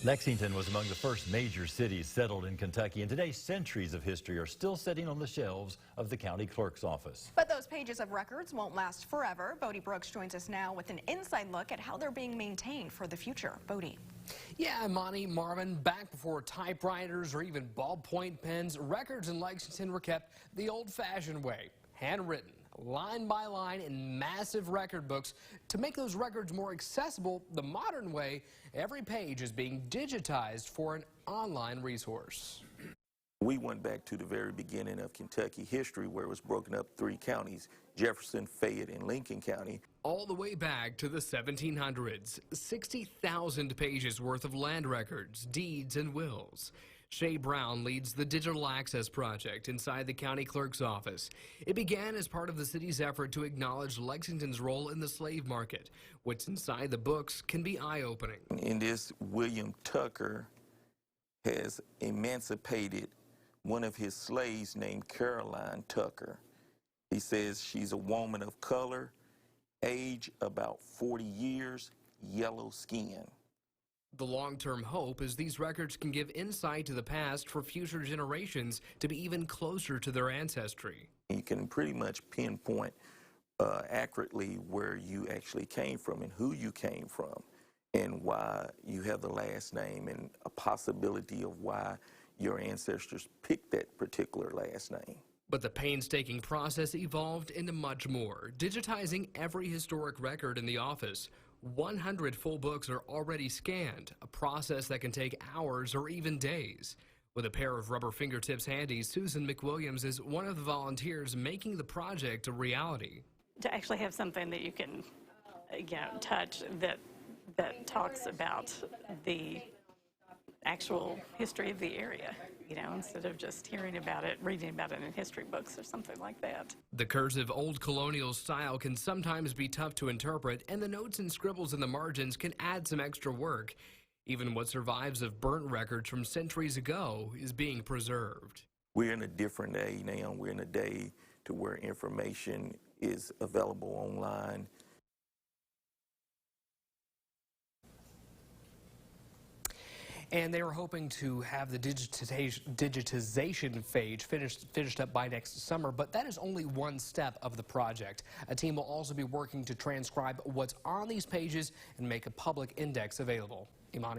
Lexington was among the first major cities settled in Kentucky, and today centuries of history are still sitting on the shelves of the county clerk's office. But those pages of records won't last forever. Bodie Brooks joins us now with an inside look at how they're being maintained for the future. Bodie. Yeah, Monty, Marvin, back before typewriters or even ballpoint pens, records in Lexington were kept the old-fashioned way, handwritten, line by line in massive record books. To make those records more accessible the modern way, every page is being digitized for an online resource. We went back to the very beginning of Kentucky history, where it was broken up 3 counties, Jefferson, Fayette, and Lincoln County. All the way back to the 1700s, 60,000 pages worth of land records, deeds, and wills. Shay Brown leads the Digital Access Project inside the county clerk's office. It began as part of the city's effort to acknowledge Lexington's role in the slave market. What's inside the books can be eye-opening. In this, William Tucker has emancipated one of his slaves named Caroline Tucker. He says she's a woman of color, age about 40 years, yellow skin. The long-term hope is these records can give insight to the past for future generations to be even closer to their ancestry. You can pretty much pinpoint accurately where you actually came from and who you came from and why you have the last name and a possibility of why your ancestors picked that particular last name. But the painstaking process evolved into much more, digitizing every historic record in the office. 100 full books are already scanned, a process that can take hours or even days. With a pair of rubber fingertips handy, Susan McWilliams is one of the volunteers making the project a reality. To actually have something that you can, touch that talks about the actual history of the area, instead of just hearing about it, reading about it in history books or something like that. The cursive old colonial style can sometimes be tough to interpret, and the notes and scribbles in the margins can add some extra work. Even what survives of burnt records from centuries ago is being preserved. We're in a different day now. We're in a day to where information is available online. And they were hoping to have the digitization phase finished up by next summer, but that is only one step of the project. A team will also be working to transcribe what's on these pages and make a public index available. Imani.